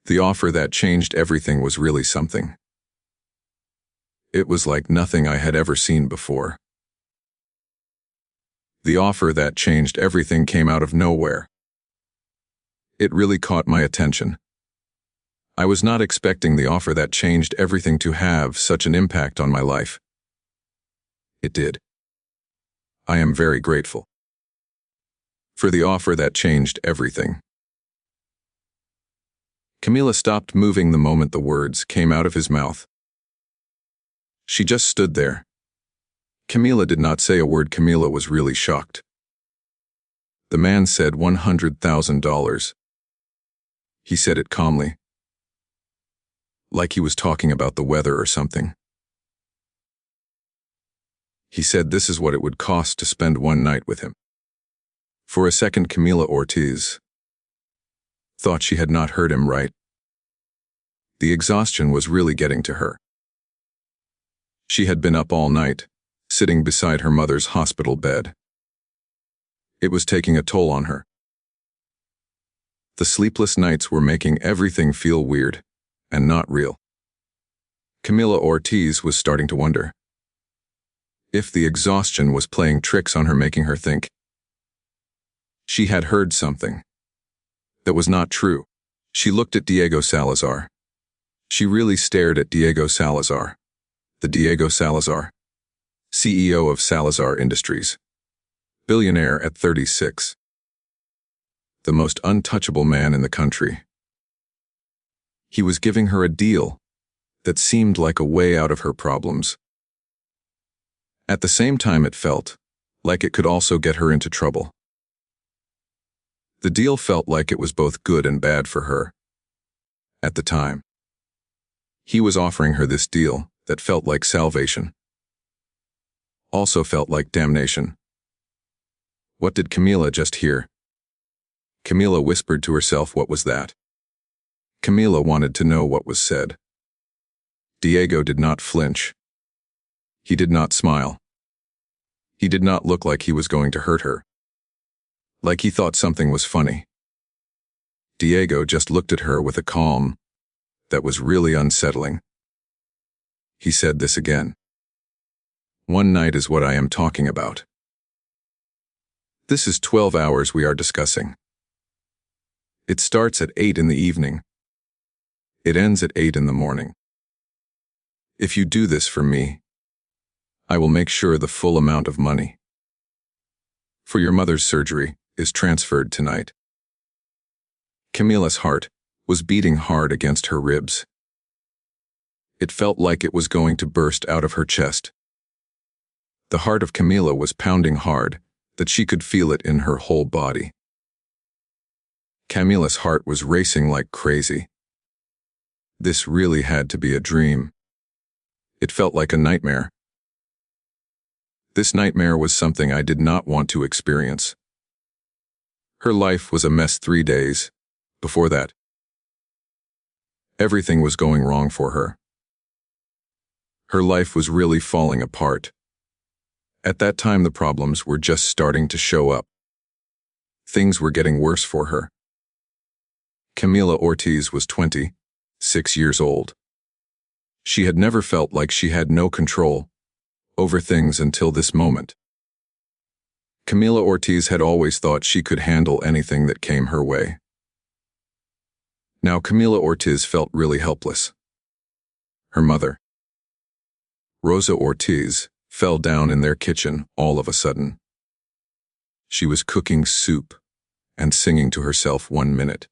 The offer that changed everything was really something. It was like nothing I had ever seen before. The offer that changed everything came out of nowhere. It really caught my attention. I was not expecting the offer that changed everything to have such an impact on my life. It did. I am very grateful for the offer that changed everything. Camila stopped moving the moment the words came out of his mouth. She just stood there. Camila did not say a word. Camila was really shocked. The man said $100,000. He said it calmly, like he was talking about the weather or something. He said this is what it would cost to spend one night with him. For a second, Camila Ortiz thought she had not heard him right. The exhaustion was really getting to her. She had been up all night, sitting beside her mother's hospital bed. It was taking a toll on her. The sleepless nights were making everything feel weird and not real. Camila Ortiz was starting to wonder if the exhaustion was playing tricks on her, making her think she had heard something that was not true. She looked at Diego Salazar. She really stared at Diego Salazar. The Diego Salazar, CEO of Salazar Industries, billionaire at 36. The most untouchable man in the country. He was giving her a deal that seemed like a way out of her problems. At the same time, it felt like it could also get her into trouble. The deal felt like it was both good and bad for her. At the time, he was offering her this deal that felt like salvation, also felt like damnation. What did Camila just hear? Camila whispered to herself, what was that? Camila wanted to know what was said. Diego did not flinch. He did not smile. He did not look like he was going to hurt her, like he thought something was funny. Diego just looked at her with a calm that was really unsettling. He said this again. One night is what I am talking about. This is 12 hours we are discussing. It starts at 8 in the evening. It ends at 8 in the morning. If you do this for me, I will make sure the full amount of money for your mother's surgery is transferred tonight. Camila's heart was beating hard against her ribs. It felt like it was going to burst out of her chest. The heart of Camila was pounding hard, that she could feel it in her whole body. Camila's heart was racing like crazy. This really had to be a dream. It felt like a nightmare. This nightmare was something I did not want to experience. Her life was a mess 3 days before that. Everything was going wrong for her. Her life was really falling apart. At that time, the problems were just starting to show up. Things were getting worse for her. Camila Ortiz was 26 years old. She had never felt like she had no control over things until this moment. Camila Ortiz had always thought she could handle anything that came her way. Now Camila Ortiz felt really helpless. Her mother, Rosa Ortiz, fell down in their kitchen all of a sudden. She was cooking soup and singing to herself 1 minute.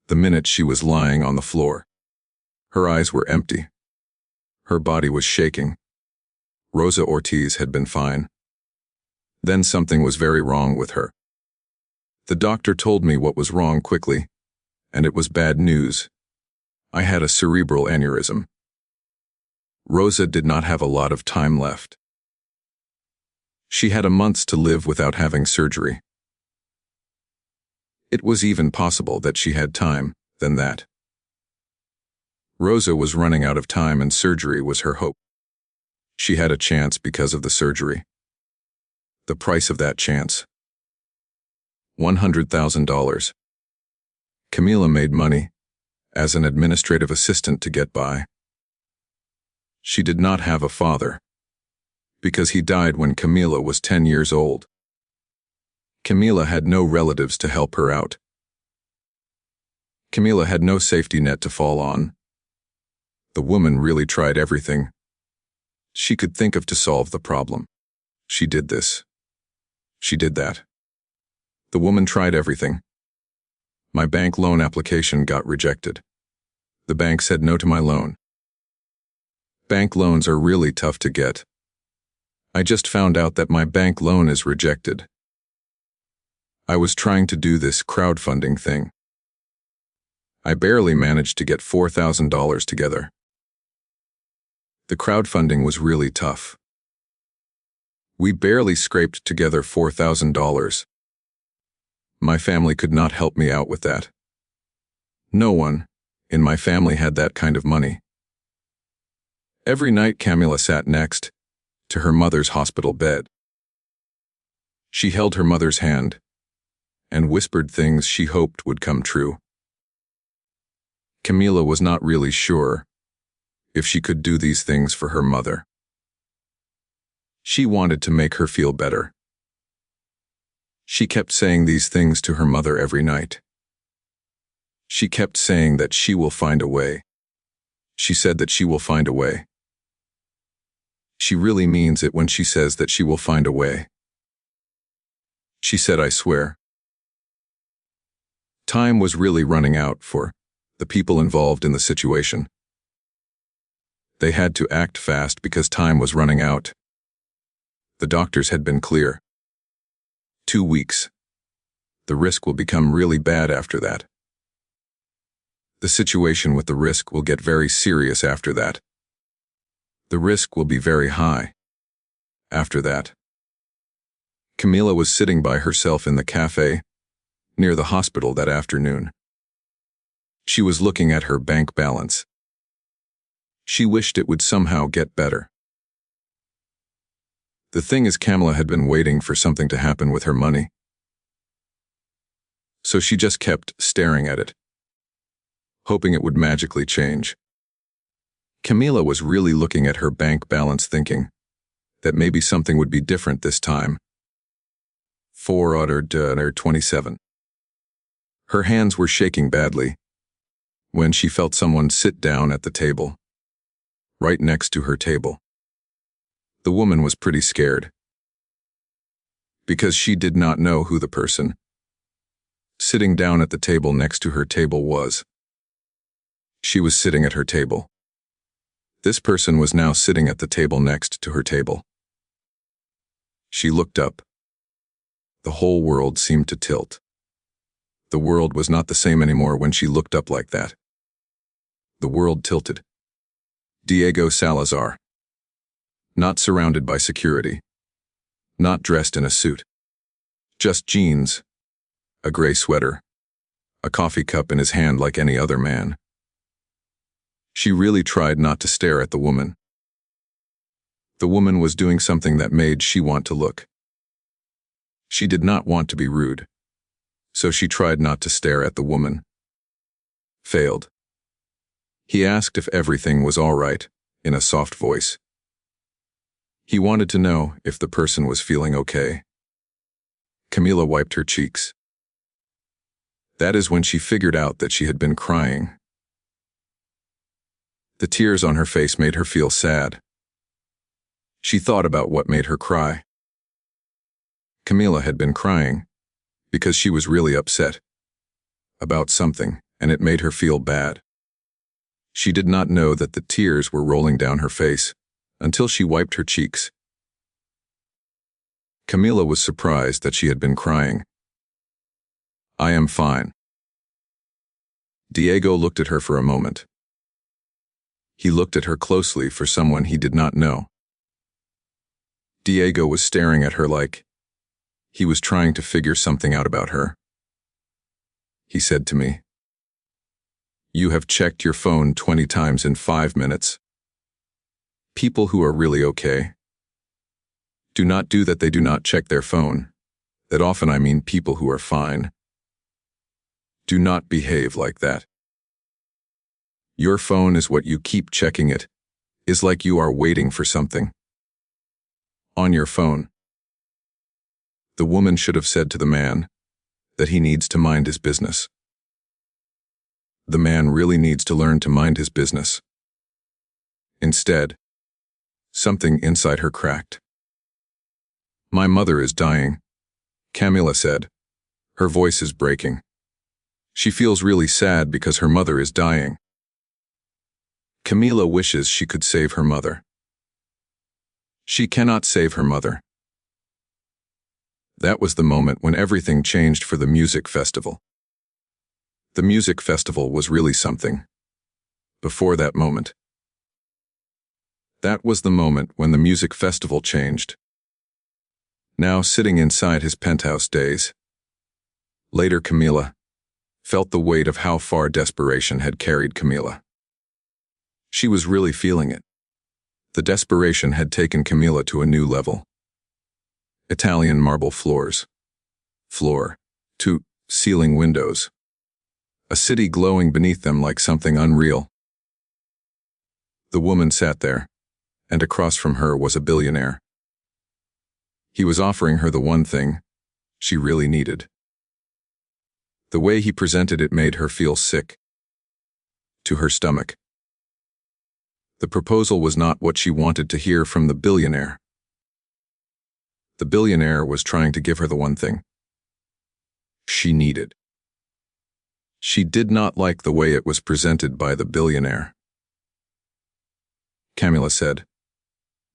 The minute she was lying on the floor. Her eyes were empty. Her body was shaking. Rosa Ortiz had been fine. Then something was very wrong with her. The doctor told me what was wrong quickly, and it was bad news. I had a cerebral aneurysm. Rosa did not have a lot of time left. She had a month to live without having surgery. It was even possible that she had time than that. Rosa was running out of time and surgery was her hope. She had a chance because of the surgery. The price of that chance: $100,000. Camila made money as an administrative assistant to get by. She did not have a father, because he died when Camila was 10 years old. Camila had no relatives to help her out. Camila had no safety net to fall on. The woman really tried everything she could think of to solve the problem. She did this. She did that. The woman tried everything. My bank loan application got rejected. The bank said no to my loan. Bank loans are really tough to get. I just found out that my bank loan is rejected. I was trying to do this crowdfunding thing. I barely managed to get $4,000 together. The crowdfunding was really tough. We barely scraped together $4,000. My family could not help me out with that. No one in my family had that kind of money. Every night Camila sat next to her mother's hospital bed. She held her mother's hand and whispered things she hoped would come true. Camila was not really sure if she could do these things for her mother. She wanted to make her feel better. She kept saying these things to her mother every night. She kept saying that she will find a way. She said that she will find a way. She really means it when she says that she will find a way. She said, I swear. Time was really running out for the people involved in the situation. They had to act fast because time was running out. The doctors had been clear. 2 weeks. The risk will become really bad after that. The situation with the risk will get very serious after that. The risk will be very high after that. Camila was sitting by herself in the cafe near the hospital that afternoon. She was looking at her bank balance. She wished it would somehow get better. The thing is, Camila had been waiting for something to happen with her money. So she just kept staring at it, hoping it would magically change. Camila was really looking at her bank balance, thinking that maybe something would be different this time. 427. Her hands were shaking badly when she felt someone sit down at the table, right next to her table. The woman was pretty scared, because she did not know who the person sitting down at the table next to her table was. She was sitting at her table. This person was now sitting at the table next to her table. She looked up. The whole world seemed to tilt. The world was not the same anymore when she looked up like that. The world tilted. Diego Salazar. Not surrounded by security. Not dressed in a suit. Just jeans, a gray sweater, a coffee cup in his hand like any other man. She really tried not to stare at the woman. The woman was doing something that made she want to look. She did not want to be rude, so she tried not to stare at the woman. Failed. He asked if everything was all right, in a soft voice. He wanted to know if the person was feeling okay. Camila wiped her cheeks. That is when she figured out that she had been crying. The tears on her face made her feel sad. She thought about what made her cry. Camila had been crying because she was really upset about something, and it made her feel bad. She did not know that the tears were rolling down her face until she wiped her cheeks. Camila was surprised that she had been crying. I am fine. Diego looked at her for a moment. He looked at her closely for someone he did not know. Diego was staring at her like he was trying to figure something out about her. He said to me, "You have checked your phone 20 times in 5 minutes. People who are really okay do not do that. They do not check their phone. That often I mean people who are fine. Do not behave like that." Your phone is what you keep checking it, is like you are waiting for something. On your phone. The woman should have said to the man that he needs to mind his business. The man really needs to learn to mind his business. Instead, something inside her cracked. My mother is dying, Camila said. Her voice is breaking. She feels really sad because her mother is dying. Camila wishes she could save her mother. She cannot save her mother. That was the moment when everything changed for the music festival. The music festival was really something. Before that moment. That was the moment when the music festival changed. Now sitting inside his penthouse days. Later Camila felt the weight of how far desperation had carried Camila. She was really feeling it. The desperation had taken Camila to a new level. Italian marble floors. Floor. To ceiling windows. A city glowing beneath them like something unreal. The woman sat there, and across from her was a billionaire. He was offering her the one thing she really needed. The way he presented it made her feel sick to her stomach. The proposal was not what she wanted to hear from the billionaire. The billionaire was trying to give her the one thing she needed. She did not like the way it was presented by the billionaire. Camila said,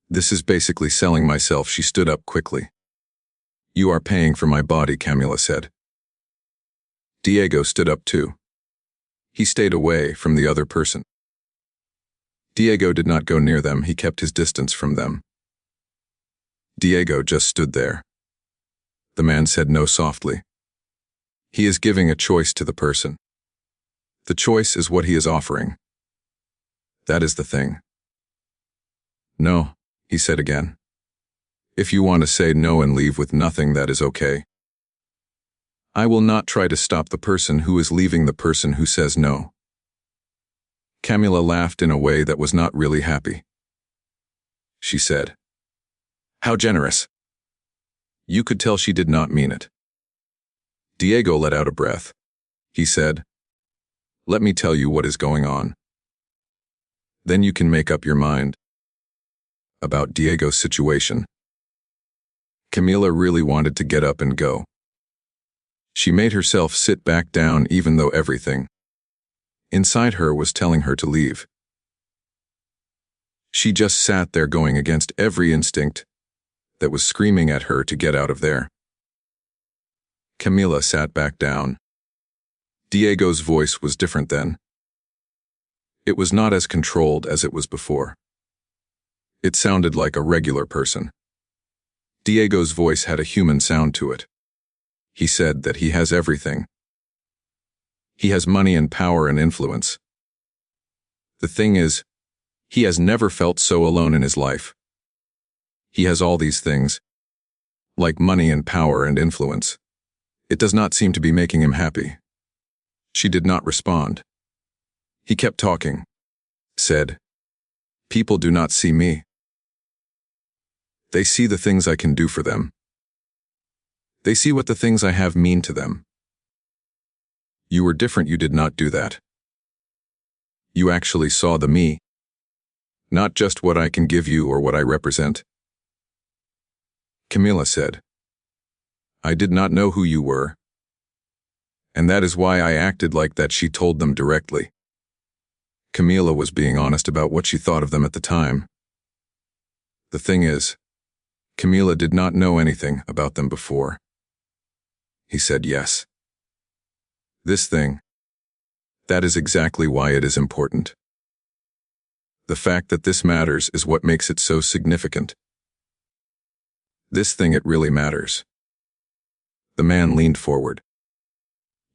"This is basically selling myself." She stood up quickly. "You are paying for my body," Camila said. Diego stood up too. He stayed away from the other person. Diego did not go near them, he kept his distance from them. Diego just stood there. The man said no softly. He is giving a choice to the person. The choice is what he is offering. That is the thing. No, he said again. If you want to say no and leave with nothing, that is okay. I will not try to stop the person who is leaving the person who says no. Camila laughed in a way that was not really happy. She said, "How generous." You could tell she did not mean it. Diego let out a breath. He said, "Let me tell you what is going on. Then you can make up your mind about Diego's situation." Camila really wanted to get up and go. She made herself sit back down even though everything inside her was telling her to leave. She just sat there going against every instinct that was screaming at her to get out of there. Camila sat back down. Diego's voice was different then. It was not as controlled as it was before. It sounded like a regular person. Diego's voice had a human sound to it. He said that he has everything. He has money and power and influence. The thing is, he has never felt so alone in his life. He has all these things, like money and power and influence. It does not seem to be making him happy. She did not respond. He kept talking. Said, "People do not see me. They see the things I can do for them. They see what the things I have mean to them. You were different, you did not do that. You actually saw the me, not just what I can give you or what I represent." Camila said, "I did not know who you were. And that is why I acted like that." She told them directly. Camila was being honest about what she thought of them at the time. The thing is, Camila did not know anything about them before. He said yes. This thing, that is exactly why it is important. The fact that this matters is what makes it so significant. This thing, it really matters. The man leaned forward.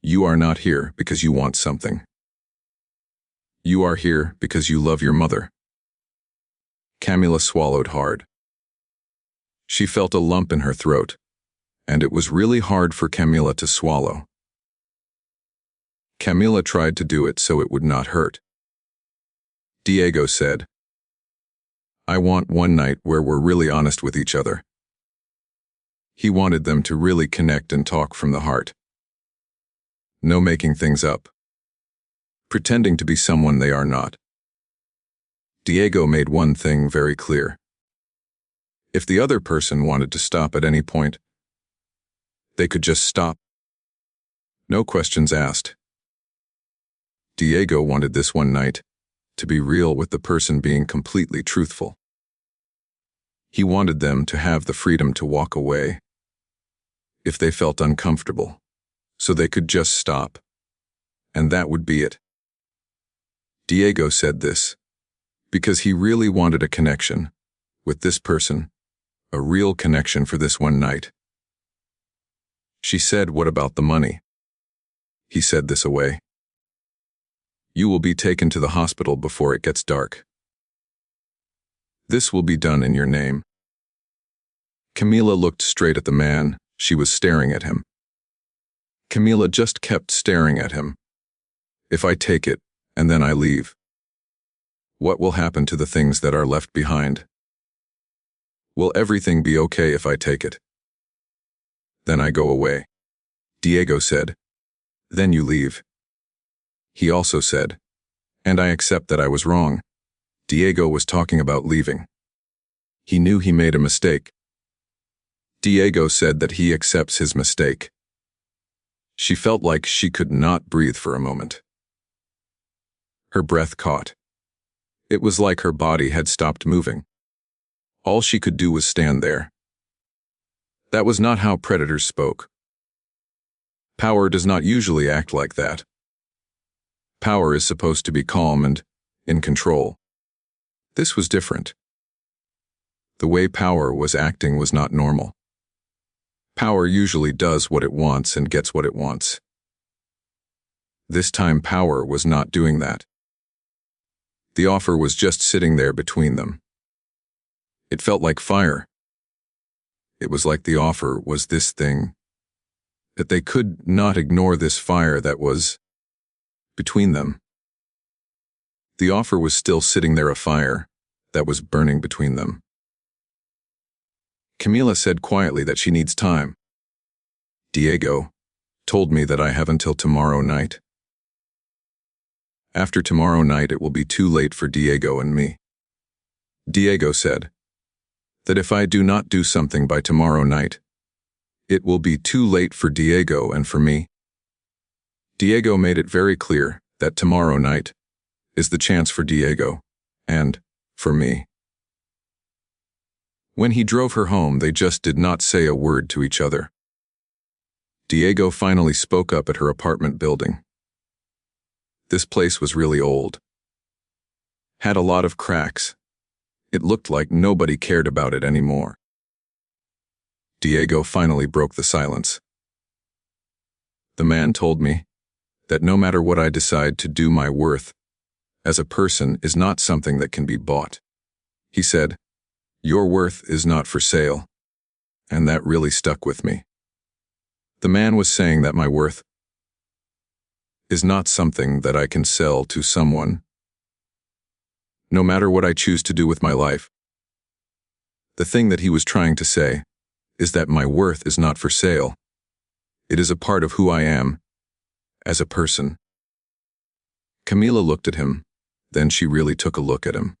You are not here because you want something. You are here because you love your mother. Camila swallowed hard. She felt a lump in her throat, and it was really hard for Camila to swallow. Camila tried to do it so it would not hurt. Diego said, I want one night where we're really honest with each other. He wanted them to really connect and talk from the heart. No making things up. Pretending to be someone they are not. Diego made one thing very clear. If the other person wanted to stop at any point, they could just stop. No questions asked. Diego wanted this one night to be real with the person being completely truthful. He wanted them to have the freedom to walk away if they felt uncomfortable, so they could just stop, and that would be it. Diego said this because he really wanted a connection with this person, a real connection for this one night. She said, what about the money? He said this away. You will be taken to the hospital before it gets dark. This will be done in your name. Camila looked straight at the man. She was staring at him. Camila just kept staring at him. If I take it, and then I leave, what will happen to the things that are left behind? Will everything be okay if I take it? Then I go away. Diego said. Then you leave. He also said, and I accept that I was wrong. Diego was talking about leaving. He knew he made a mistake. Diego said that he accepts his mistake. She felt like she could not breathe for a moment. Her breath caught. It was like her body had stopped moving. All she could do was stand there. That was not how predators spoke. Power does not usually act like that. Power is supposed to be calm and in control. This was different. The way power was acting was not normal. Power usually does what it wants and gets what it wants. This time power was not doing that. The offer was just sitting there between them. It felt like fire. It was like the offer was this thing, that they could not ignore this fire that was between them. The offer was still sitting there, a fire that was burning between them. Camila said quietly that she needs time. Diego told me that I have until tomorrow night. After tomorrow night it will be too late for Diego and me. Diego said that if I do not do something by tomorrow night, it will be too late for Diego and for me. Diego made it very clear that tomorrow night is the chance for Diego and for me. When he drove her home, they just did not say a word to each other. Diego finally spoke up at her apartment building. This place was really old. Had a lot of cracks. It looked like nobody cared about it anymore. Diego finally broke the silence. The man told me that no matter what I decide to do, my worth as a person is not something that can be bought. He said, your worth is not for sale. And that really stuck with me. The man was saying that my worth is not something that I can sell to someone. No matter what I choose to do with my life. The thing that he was trying to say is that my worth is not for sale. It is a part of who I am as a person. Camila looked at him, then she really took a look at him.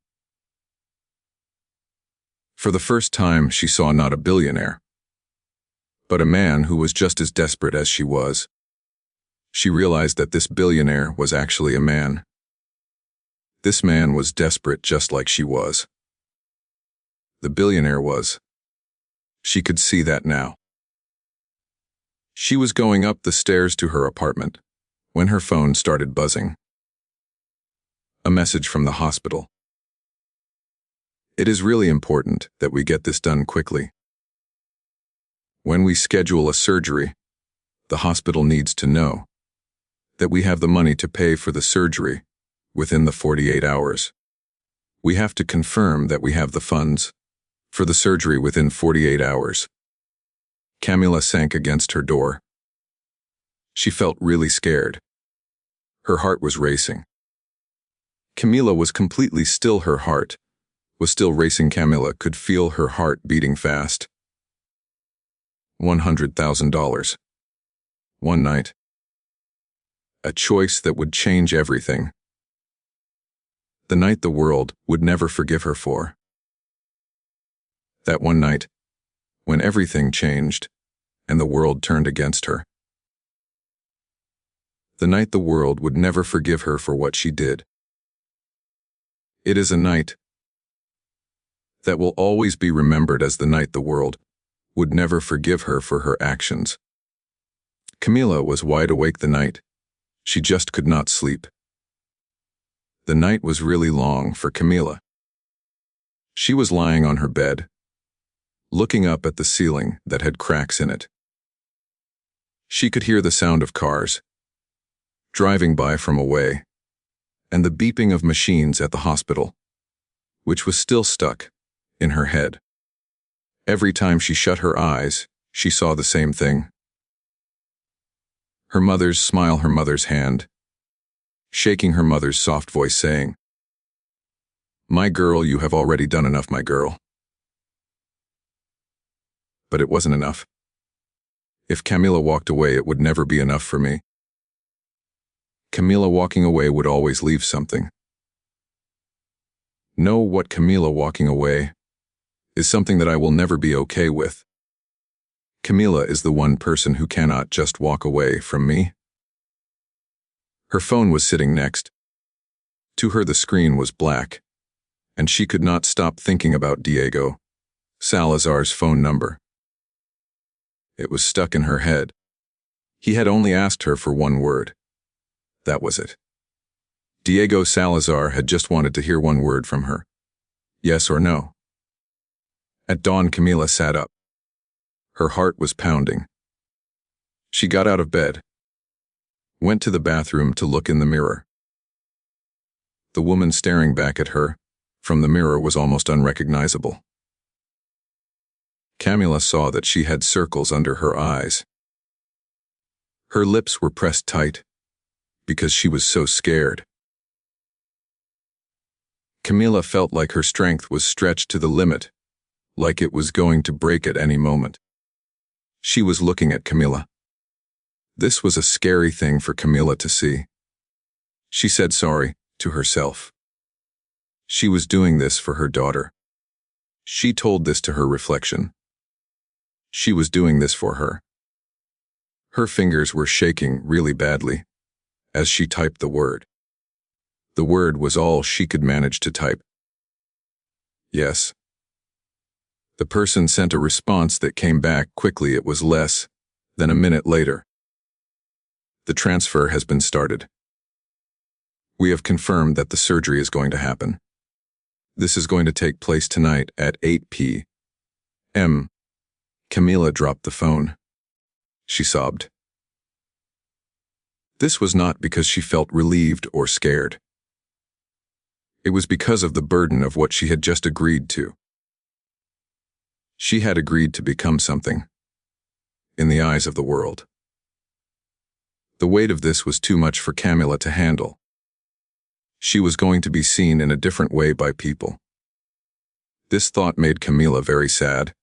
For the first time, she saw not a billionaire, but a man who was just as desperate as she was. She realized that this billionaire was actually a man. This man was desperate just like she was. The billionaire was. She could see that now. She was going up the stairs to her apartment when her phone started buzzing. A message from the hospital. It is really important that we get this done quickly. When we schedule a surgery, the hospital needs to know that we have the money to pay for the surgery within the 48 hours. We have to confirm that we have the funds for the surgery within 48 hours. Camila sank against her door. She felt really scared. Her heart was racing. Camila was completely still. Her heart was still racing. Camila could feel her heart beating fast. $100,000. One night. A choice that would change everything. The night the world would never forgive her for. That one night, when everything changed and the world turned against her. The night the world would never forgive her for what she did. It is a night that will always be remembered as the night the world would never forgive her for her actions. Camila was wide awake the night. She just could not sleep. The night was really long for Camila. She was lying on her bed, looking up at the ceiling that had cracks in it. She could hear the sound of cars driving by from away, and the beeping of machines at the hospital, which was still stuck in her head. Every time she shut her eyes, she saw the same thing. Her mother's smile, her mother's hand, shaking her mother's soft voice saying, "My girl, you have already done enough, my girl." But it wasn't enough. If Camila walked away, it would never be enough for me. Camila walking away would always leave something. Know what Camila walking away is something that I will never be okay with. Camila is the one person who cannot just walk away from me. Her phone was sitting next to her. The screen was black, and she could not stop thinking about Diego Salazar's phone number. It was stuck in her head. He had only asked her for one word. That was it. Diego Salazar had just wanted to hear one word from her. Yes or no. At dawn, Camila sat up. Her heart was pounding. She got out of bed, went to the bathroom to look in the mirror. The woman staring back at her from the mirror was almost unrecognizable. Camila saw that she had circles under her eyes. Her lips were pressed tight because she was so scared. Camila felt like her strength was stretched to the limit, like it was going to break at any moment. She was looking at Camila. This was a scary thing for Camila to see. She said sorry to herself. She was doing this for her daughter. She told this to her reflection. She was doing this for her. Her fingers were shaking really badly as she typed the word. The word was all she could manage to type. Yes. The person sent a response that came back quickly. It was less than a minute later. The transfer has been started. We have confirmed that the surgery is going to happen. This is going to take place tonight at 8 p.m. Camila dropped the phone. She sobbed. This was not because she felt relieved or scared. It was because of the burden of what she had just agreed to. She had agreed to become something in the eyes of the world. The weight of this was too much for Camila to handle. She was going to be seen in a different way by people. This thought made Camila very sad.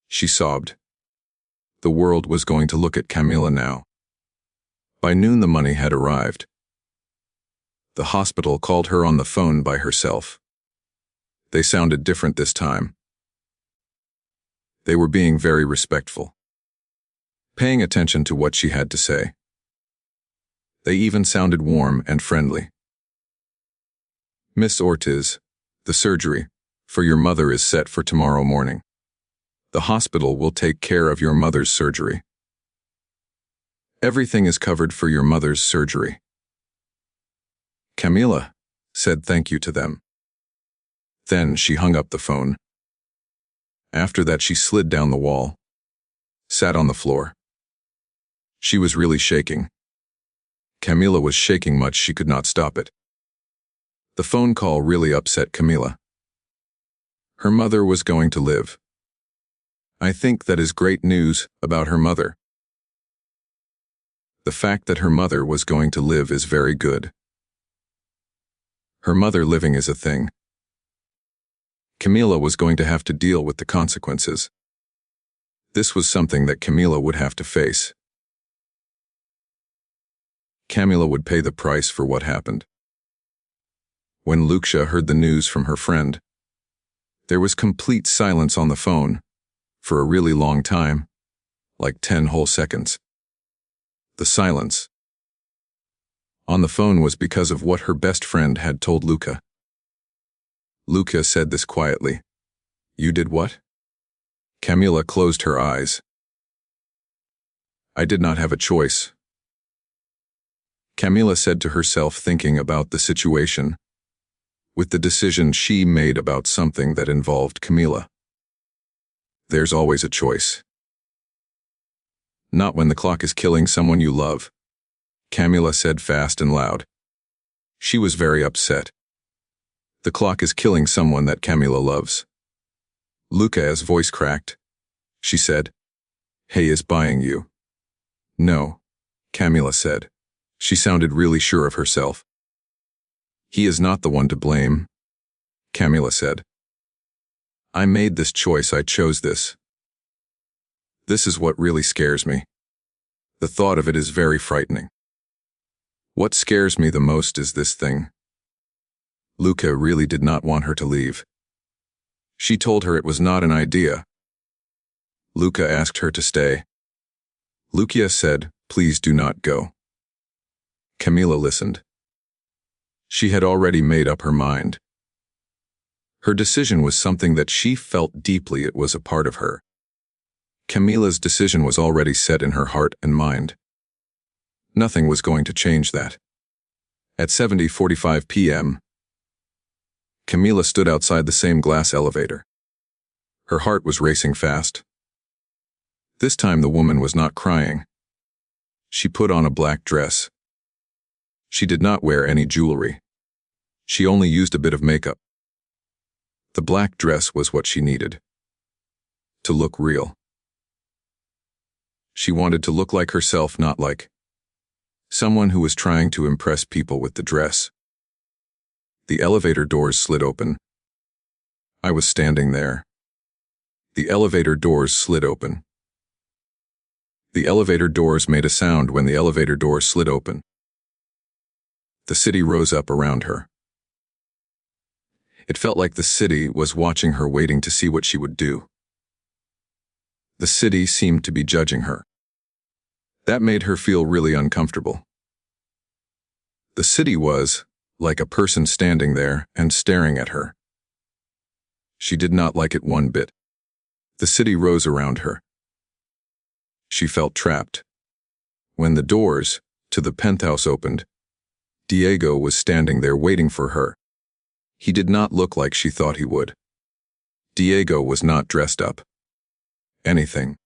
She sobbed. The world was going to look at Camila now. By noon, the money had arrived. The hospital called her on the phone by herself. They sounded different this time. They were being very respectful, paying attention to what she had to say. They even sounded warm and friendly. "Miss Ortiz, the surgery for your mother is set for tomorrow morning. The hospital will take care of your mother's surgery. Everything is covered for your mother's surgery." Camila said thank you to them. Then she hung up the phone. After that, she slid down the wall, sat on the floor. She was really shaking. Camila was shaking much she could not stop it. The phone call really upset Camila. Her mother was going to live. I think that is great news about her mother. The fact that her mother was going to live is very good. Her mother living is a thing. Camila was going to have to deal with the consequences. This was something that Camila would have to face. Camila would pay the price for what happened. When Lucia heard the news from her friend, there was complete silence on the phone for a really long time, like 10 whole seconds. The silence on the phone was because of what her best friend had told Luca. Luca said this quietly. "You did what?" Camila closed her eyes. "I did not have a choice." Camila said to herself, thinking about the situation, with the decision she made about something that involved Camila. There's always a choice. Not when the clock is killing someone you love, Camila said fast and loud. She was very upset. The clock is killing someone that Camila loves. Luca's voice cracked. She said, "Hay is buying you." "No," Camila said. She sounded really sure of herself. "He is not the one to blame," Camila said. "I made this choice, I chose this. This is what really scares me. The thought of it is very frightening. What scares me the most is this thing." Luca really did not want her to leave. She told her it was not an idea. Luca asked her to stay. Lucia said, "Please do not go." Camila listened. She had already made up her mind. Her decision was something that she felt deeply it was a part of her. Camila's decision was already set in her heart and mind. Nothing was going to change that. At 7:45 p.m., Camila stood outside the same glass elevator. Her heart was racing fast. This time the woman was not crying. She put on a black dress. She did not wear any jewelry. She only used a bit of makeup. The black dress was what she needed. To look real. She wanted to look like herself, not like someone who was trying to impress people with the dress. The elevator doors slid open. I was standing there. The elevator doors slid open. The elevator doors made a sound when the elevator doors slid open. The city rose up around her. It felt like the city was watching her, waiting to see what she would do. The city seemed to be judging her. That made her feel really uncomfortable. The city was like a person standing there and staring at her. She did not like it one bit. The city rose around her. She felt trapped. When the doors to the penthouse opened, Diego was standing there waiting for her. He did not look like she thought he would. Diego was not dressed up. Anything.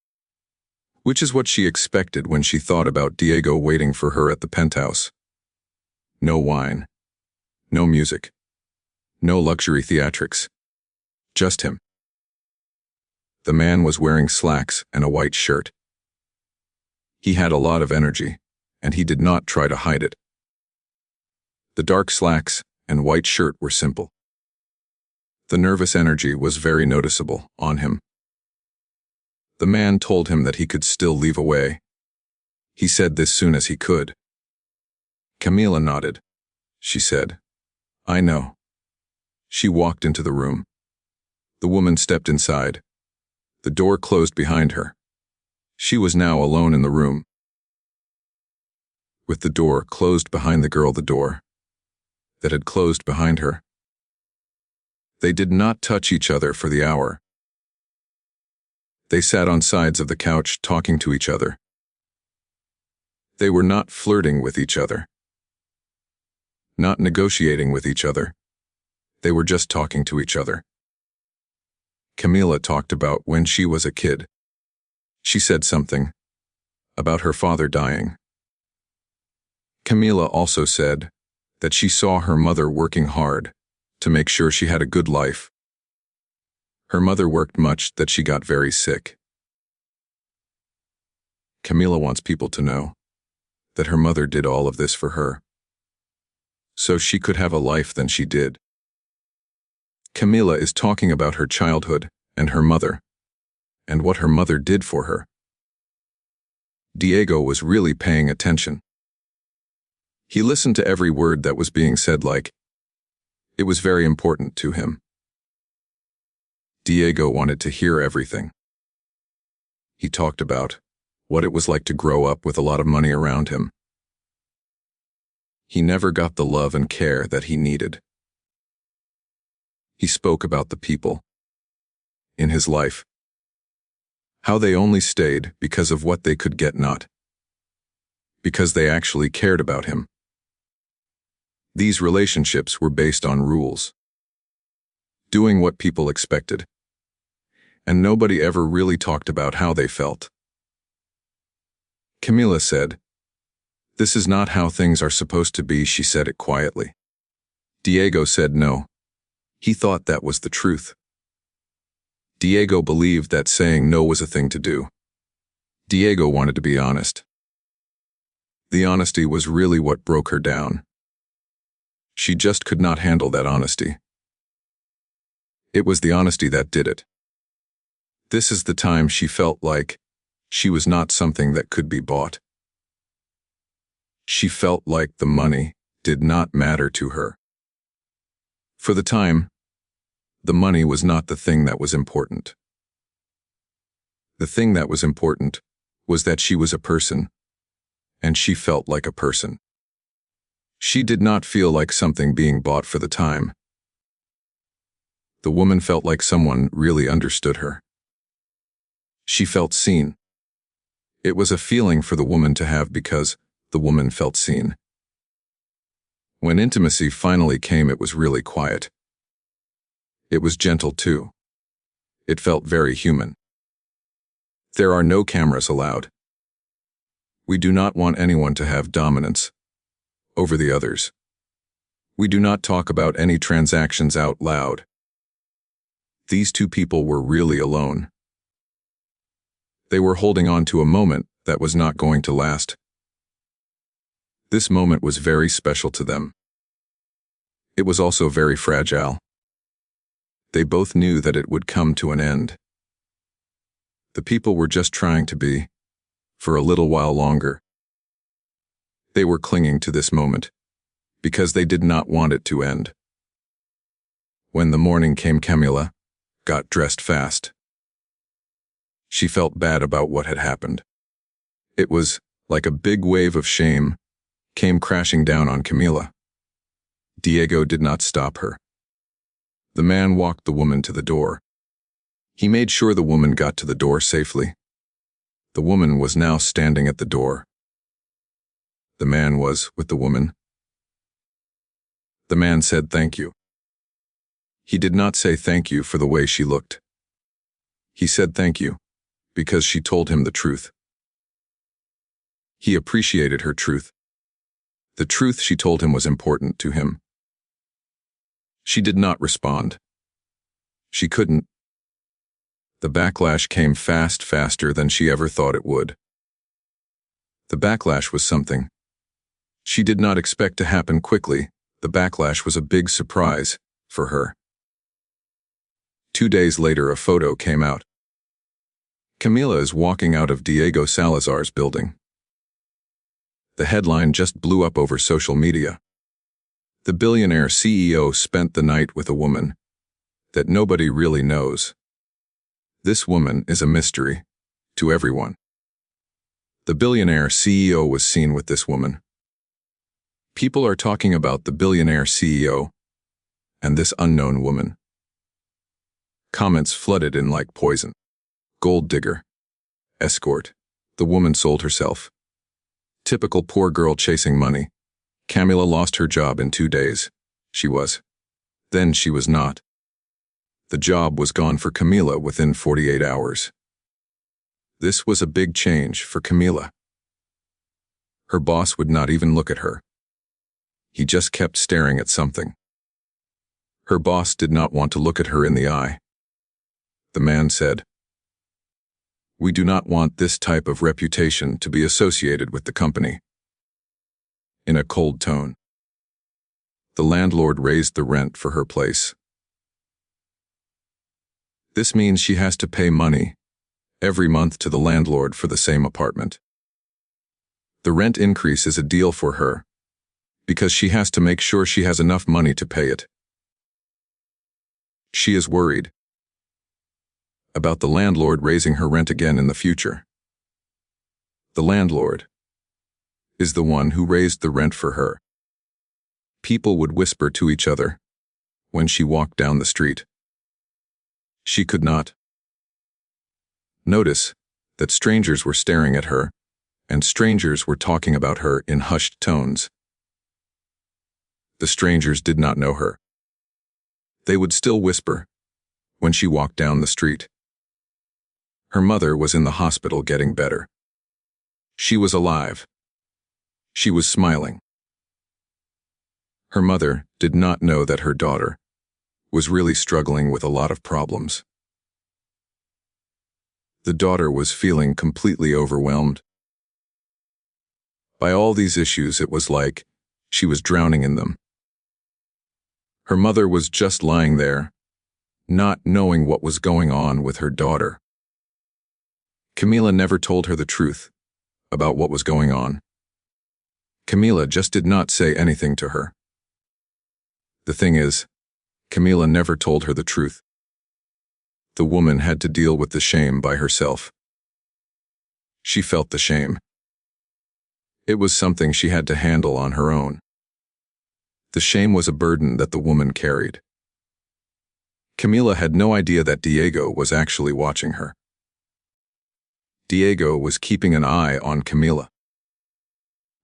Which is what she expected when she thought about Diego waiting for her at the penthouse. No wine. No music. No luxury theatrics. Just him. The man was wearing slacks and a white shirt. He had a lot of energy, and he did not try to hide it. The dark slacks and white shirt were simple. The nervous energy was very noticeable on him. The man told him that he could still leave away. He said this soon as he could. Camila nodded. She said, "I know." She walked into the room. The woman stepped inside. The door closed behind her. She was now alone in the room. With the door closed behind the girl, the door that had closed behind her. They did not touch each other for the hour. They sat on sides of the couch talking to each other. They were not flirting with each other. Not negotiating with each other. They were just talking to each other. Camila talked about when she was a kid. She said something about her father dying. Camila also said that she saw her mother working hard to make sure she had a good life. Her mother worked much that she got very sick. Camila wants people to know that her mother did all of this for her, so she could have a life than she did. Camila is talking about her childhood and her mother, and what her mother did for her. Diego was really paying attention. He listened to every word that was being said like it was very important to him. Diego wanted to hear everything. He talked about what it was like to grow up with a lot of money around him. He never got the love and care that he needed. He spoke about the people in his life, how they only stayed because of what they could get, not because they actually cared about him. These relationships were based on rules, doing what people expected, and nobody ever really talked about how they felt. Camila said, "This is not how things are supposed to be," she said it quietly. Diego said no. He thought that was the truth. Diego believed that saying no was a thing to do. Diego wanted to be honest. The honesty was really what broke her down. She just could not handle that honesty. It was the honesty that did it. This is the time she felt like she was not something that could be bought. She felt like the money did not matter to her. For the time, the money was not the thing that was important. The thing that was important was that she was a person, and she felt like a person. She did not feel like something being bought for the time. The woman felt like someone really understood her. She felt seen. It was a feeling for the woman to have because the woman felt seen. When intimacy finally came, it was really quiet. It was gentle too. It felt very human. There are no cameras allowed. We do not want anyone to have dominance over the others. We do not talk about any transactions out loud. These two people were really alone. They were holding on to a moment that was not going to last. This moment was very special to them. It was also very fragile. They both knew that it would come to an end. The people were just trying to be, for a little while longer. They were clinging to this moment, because they did not want it to end. When the morning came, Camila got dressed fast. She felt bad about what had happened. It was like a big wave of shame came crashing down on Camila. Diego did not stop her. The man walked the woman to the door. He made sure the woman got to the door safely. The woman was now standing at the door. The man was with the woman. The man said thank you. He did not say thank you for the way she looked. He said thank you because she told him the truth. He appreciated her truth. The truth she told him was important to him. She did not respond. She couldn't. The backlash came faster than she ever thought it would. The backlash was something she did not expect to happen quickly. The backlash was a big surprise for her. 2 days later, a photo came out. Camila is walking out of Diego Salazar's building. The headline just blew up over social media. The billionaire CEO spent the night with a woman that nobody really knows. This woman is a mystery to everyone. The billionaire CEO was seen with this woman. People are talking about the billionaire CEO and this unknown woman. Comments flooded in like poison. Gold digger. Escort. The woman sold herself. Typical poor girl chasing money. Camila lost her job in 2 days. She was. Then she was not. The job was gone for Camila within 48 hours. This was a big change for Camila. Her boss would not even look at her. He just kept staring at something. Her boss did not want to look at her in the eye. The man said, "We do not want this type of reputation to be associated with the company." In a cold tone. The landlord raised the rent for her place. This means she has to pay money every month to the landlord for the same apartment. The rent increase is a deal for her because she has to make sure she has enough money to pay it. She is worried about the landlord raising her rent again in the future. The landlord is the one who raised the rent for her. People would whisper to each other when she walked down the street. She could not notice that strangers were staring at her, and strangers were talking about her in hushed tones. The strangers did not know her. They would still whisper when she walked down the street. Her mother was in the hospital getting better. She was alive. She was smiling. Her mother did not know that her daughter was really struggling with a lot of problems. The daughter was feeling completely overwhelmed by all these issues. It was like she was drowning in them. Her mother was just lying there, not knowing what was going on with her daughter. Camila never told her the truth about what was going on. Camila just did not say anything to her. The thing is, Camila never told her the truth. The woman had to deal with the shame by herself. She felt the shame. It was something she had to handle on her own. The shame was a burden that the woman carried. Camila had no idea that Diego was actually watching her. Diego was keeping an eye on Camila,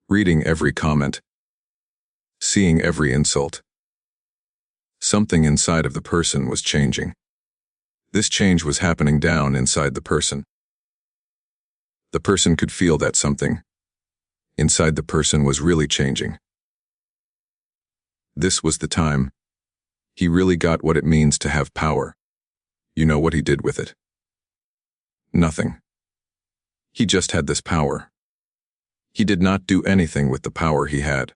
reading every comment, seeing every insult. Something inside of the person was changing. This change was happening down inside the person. The person could feel that something inside the person was really changing. This was the time he really got what it means to have power. You know what he did with it? Nothing. He just had this power. He did not do anything with the power he had.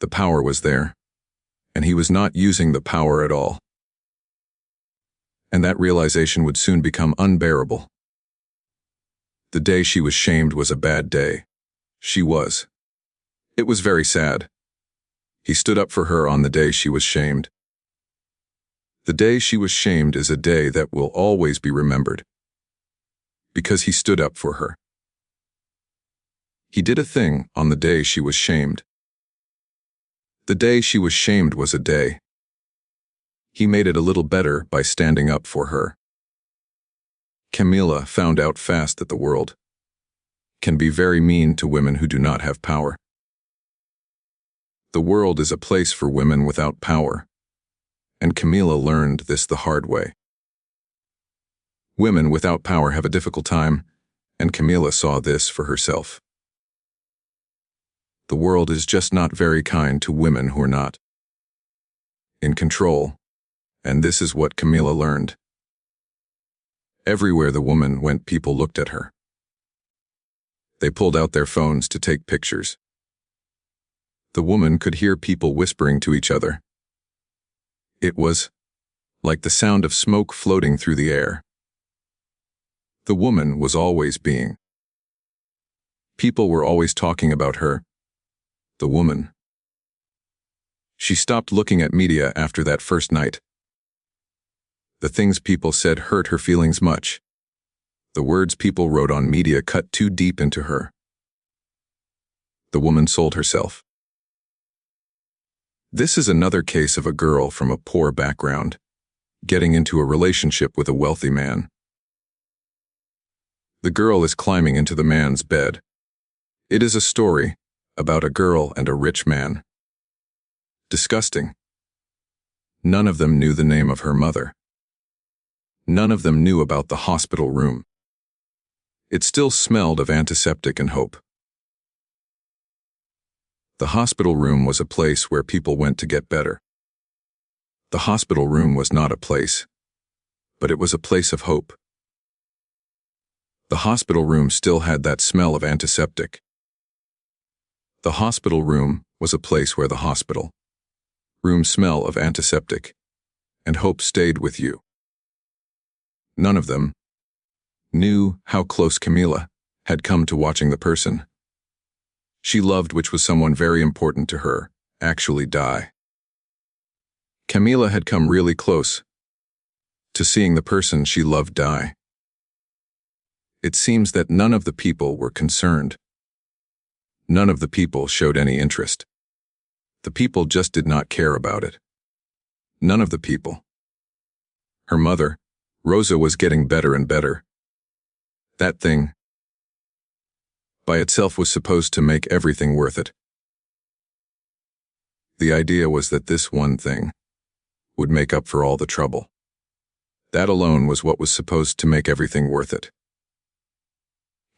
The power was there, and he was not using the power at all. And that realization would soon become unbearable. The day she was shamed was a bad day. She was. It was very sad. He stood up for her on the day she was shamed. The day she was shamed is a day that will always be remembered, because he stood up for her. He did a thing on the day she was shamed. The day she was shamed was a day. He made it a little better by standing up for her. Camila found out fast that the world can be very mean to women who do not have power. The world is a place for women without power, and Camila learned this the hard way. Women without power have a difficult time, and Camila saw this for herself. The world is just not very kind to women who are not in control, and this is what Camila learned. Everywhere the woman went, people looked at her. They pulled out their phones to take pictures. The woman could hear people whispering to each other. It was like the sound of smoke floating through the air. The woman was always being. People were always talking about her. The woman. She stopped looking at media after that first night. The things people said hurt her feelings much. The words people wrote on media cut too deep into her. The woman sold herself. This is another case of a girl from a poor background getting into a relationship with a wealthy man. The girl is climbing into the man's bed. It is a story about a girl and a rich man. Disgusting. None of them knew the name of her mother. None of them knew about the hospital room. It still smelled of antiseptic and hope. The hospital room was a place where people went to get better. The hospital room was not a place, but it was a place of hope. The hospital room still had that smell of antiseptic. The hospital room was a place where the hospital room smell of antiseptic, and hope stayed with you. None of them knew how close Camila had come to watching the person she loved, which was someone very important to her, actually die. Camila had come really close to seeing the person she loved die. It seems that none of the people were concerned. None of the people showed any interest. The people just did not care about it. None of the people. Her mother, Rosa, was getting better and better. That thing by itself was supposed to make everything worth it. The idea was that this one thing would make up for all the trouble. That alone was what was supposed to make everything worth it.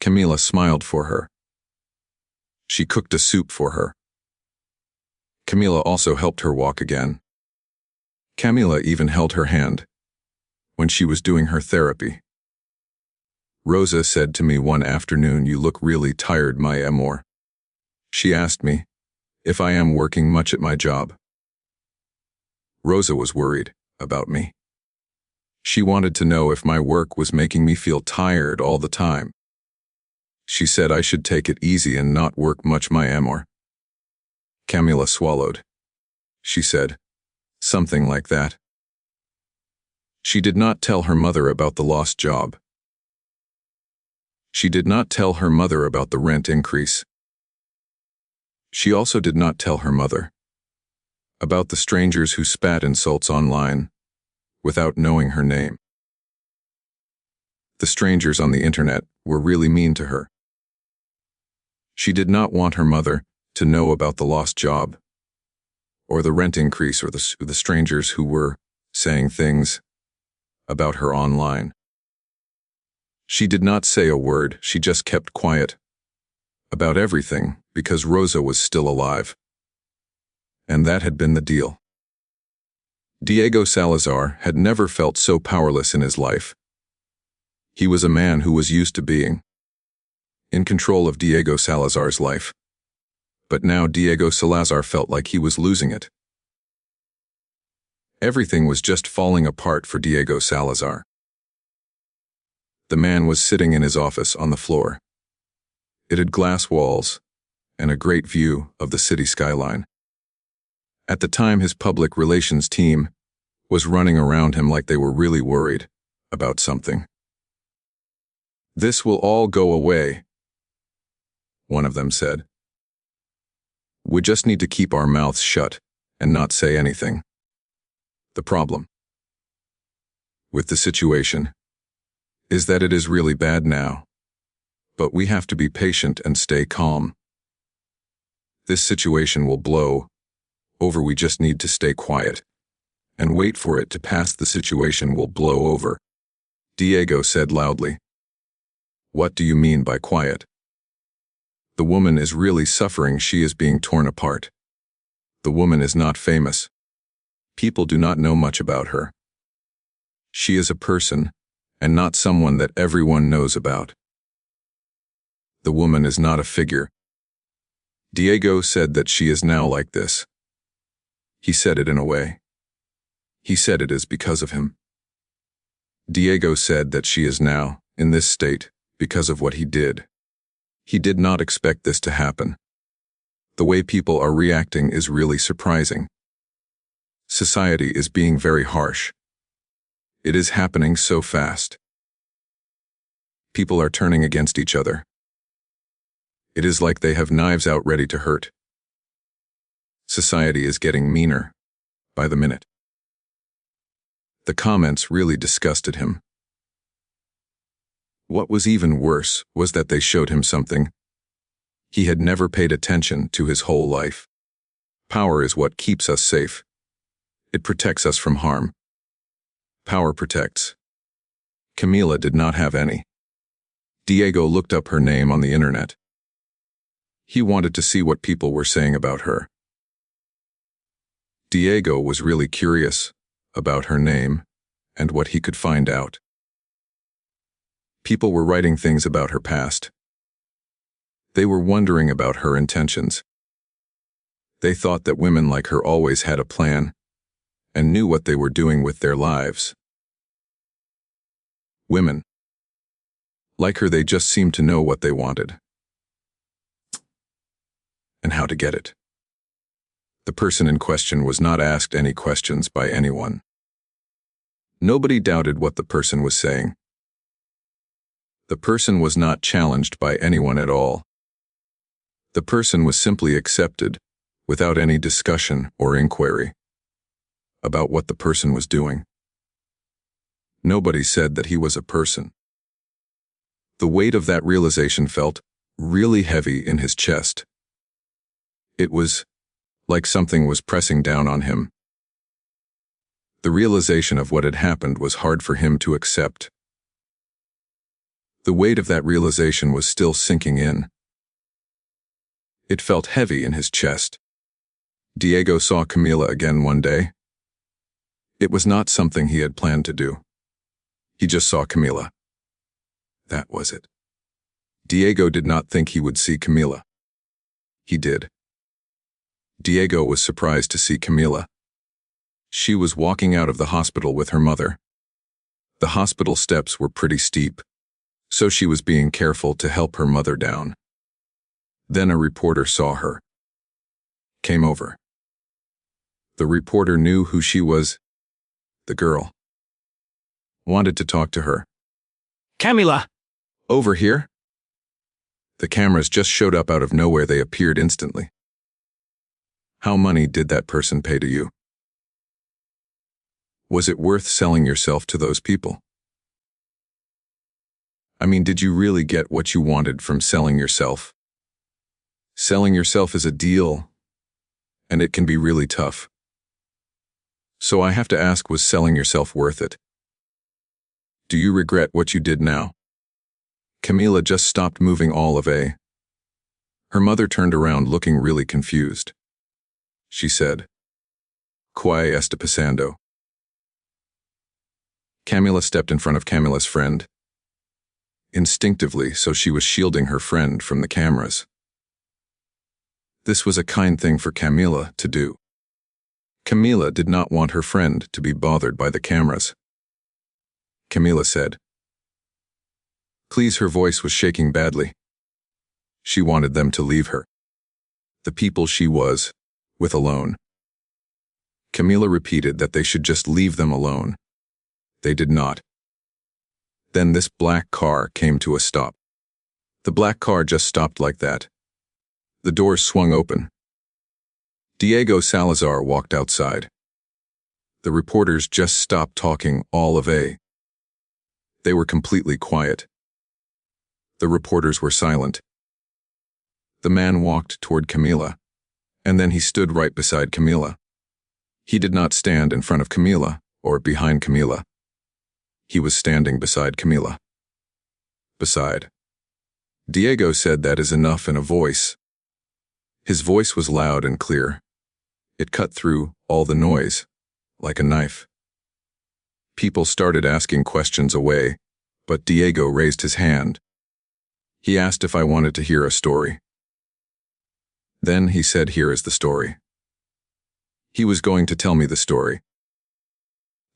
Camila smiled for her. She cooked a soup for her. Camila also helped her walk again. Camila even held her hand when she was doing her therapy. Rosa said to me one afternoon, "You look really tired, my amor." She asked me if I am working much at my job. Rosa was worried about me. She wanted to know if my work was making me feel tired all the time. She said I should take it easy and not work much, my amor. Camila swallowed. She said something like that. She did not tell her mother about the lost job. She did not tell her mother about the rent increase. She also did not tell her mother about the strangers who spat insults online without knowing her name. The strangers on the internet were really mean to her. She did not want her mother to know about the lost job, or the rent increase, or the strangers who were saying things about her online. She did not say a word, she just kept quiet about everything because Rosa was still alive. And that had been the deal. Diego Salazar had never felt so powerless in his life. He was a man who was used to being in control of Diego Salazar's life. But now Diego Salazar felt like he was losing it. Everything was just falling apart for Diego Salazar. The man was sitting in his office on the floor. It had glass walls and a great view of the city skyline. At the time, his public relations team was running around him like they were really worried about something. "This will all go away," one of them said. "We just need to keep our mouths shut and not say anything." The problem with the situation is that it is really bad now, but we have to be patient and stay calm. This situation will blow over. We just need to stay quiet and wait for it to pass. The situation will blow over, Diego said loudly. "What do you mean by quiet? The woman is really suffering. She is being torn apart. The woman is not famous. People do not know much about her. She is a person, and not someone that everyone knows about. The woman is not a figure." Diego said that she is now like this. He said it in a way. He said it is because of him. Diego said that she is now in this state because of what he did. He did not expect this to happen. The way people are reacting is really surprising. Society is being very harsh. It is happening so fast. People are turning against each other. It is like they have knives out ready to hurt. Society is getting meaner by the minute. The comments really disgusted him. What was even worse was that they showed him something he had never paid attention to his whole life. Power is what keeps us safe. It protects us from harm. Power protects. Camila did not have any. Diego looked up her name on the internet. He wanted to see what people were saying about her. Diego was really curious about her name and what he could find out. People were writing things about her past. They were wondering about her intentions. They thought that women like her always had a plan and knew what they were doing with their lives. Women like her, they just seemed to know what they wanted and how to get it. The person in question was not asked any questions by anyone. Nobody doubted what the person was saying. The person was not challenged by anyone at all. The person was simply accepted without any discussion or inquiry about what the person was doing. Nobody said that he was a person. The weight of that realization felt really heavy in his chest. It was like something was pressing down on him. The realization of what had happened was hard for him to accept. The weight of that realization was still sinking in. It felt heavy in his chest. Diego saw Camila again one day. It was not something he had planned to do. He just saw Camila. That was it. Diego did not think he would see Camila. He did. Diego was surprised to see Camila. She was walking out of the hospital with her mother. The hospital steps were pretty steep, so she was being careful to help her mother down. Then a reporter saw her. Came over. The reporter knew who she was. The girl. Wanted to talk to her. Camila! Over here? The cameras just showed up out of nowhere. They appeared instantly. How money did that person pay to you? Was it worth selling yourself to those people? I mean, did you really get what you wanted from selling yourself? Selling yourself is a deal, and it can be really tough. So I have to ask, was selling yourself worth it? Do you regret what you did now? Camila just stopped moving all of a. Her mother turned around looking really confused. She said, "¿Qué está pasando?" Camila stepped in front of Camila's friend. Instinctively, so she was shielding her friend from the cameras. This was a kind thing for Camila to do. Camila did not want her friend to be bothered by the cameras. Camila said, "Please," her voice was shaking badly. She wanted them to leave her. The people she was with alone. Camila repeated that they should just leave them alone. They did not. Then this black car came to a stop. The black car just stopped like that. The doors swung open. Diego Salazar walked outside. The reporters just stopped talking all of a. They were completely quiet. The reporters were silent. The man walked toward Camila, and then he stood right beside Camila. He did not stand in front of Camila or behind Camila. He was standing beside Camila. Beside. Diego said, "That is enough," in a voice. His voice was loud and clear. It cut through all the noise, like a knife. People started asking questions away, but Diego raised his hand. He asked if I wanted to hear a story. Then he said, "Here is the story." He was going to tell me the story.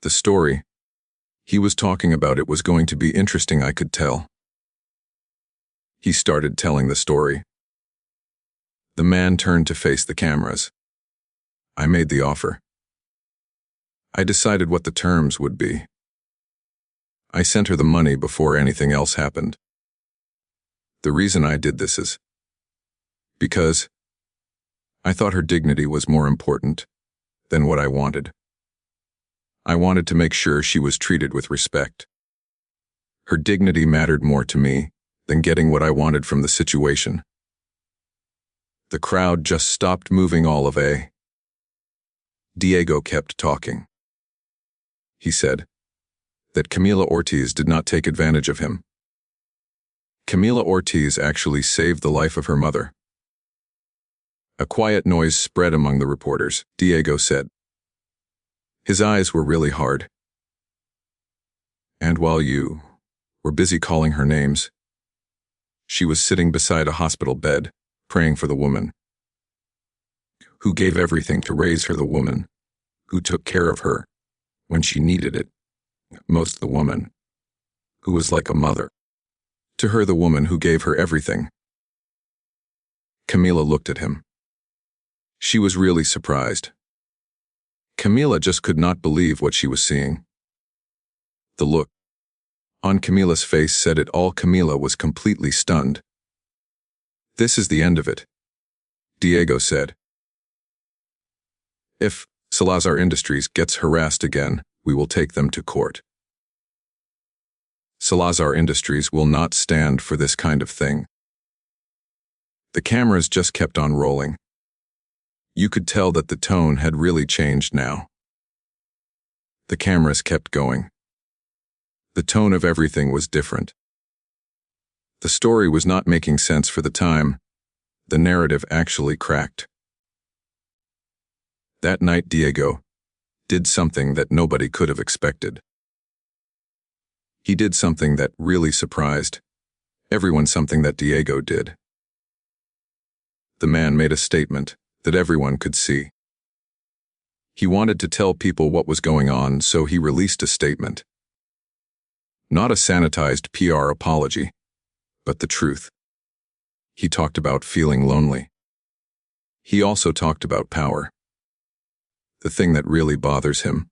The story he was talking about, it was going to be interesting, I could tell. He started telling the story. The man turned to face the cameras. I made the offer. I decided what the terms would be. I sent her the money before anything else happened. The reason I did this is because I thought her dignity was more important than what I wanted. I wanted to make sure she was treated with respect. Her dignity mattered more to me than getting what I wanted from the situation. The crowd just stopped moving all of a. Diego kept talking. He said that Camila Ortiz did not take advantage of him. Camila Ortiz actually saved the life of her mother. A quiet noise spread among the reporters. Diego said. His eyes were really hard. And while you were busy calling her names, she was sitting beside a hospital bed, praying for the woman who gave everything to raise her, the woman who took care of her when she needed it most, the woman who was like a mother to her, the woman who gave her everything. Camila looked at him. She was really surprised. Camila just could not believe what she was seeing. The look on Camila's face said it all. Camila was completely stunned. "This is the end of it," Diego said. "If Salazar Industries gets harassed again, we will take them to court. Salazar Industries will not stand for this kind of thing." The cameras just kept on rolling. You could tell that the tone had really changed now. The cameras kept going. The tone of everything was different. The story was not making sense for the time. The narrative actually cracked. That night, Diego did something that nobody could have expected. He did something that really surprised everyone, something that Diego did. The man made a statement that everyone could see. He wanted to tell people what was going on, so he released a statement. Not a sanitized PR apology, but the truth. He talked about feeling lonely. He also talked about power. The thing that really bothers him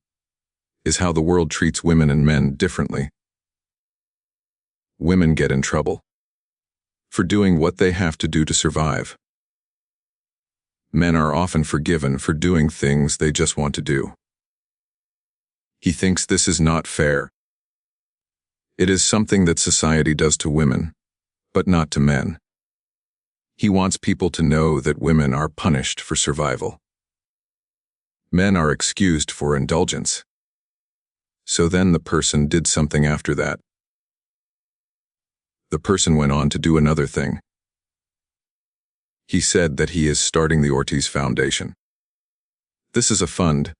is how the world treats women and men differently. Women get in trouble for doing what they have to do to survive. Men are often forgiven for doing things they just want to do. He thinks this is not fair. It is something that society does to women, but not to men. He wants people to know that women are punished for survival. Men are excused for indulgence. So then the person did something after that. The person went on to do another thing. He said that he is starting the Ortiz Foundation. This is a fund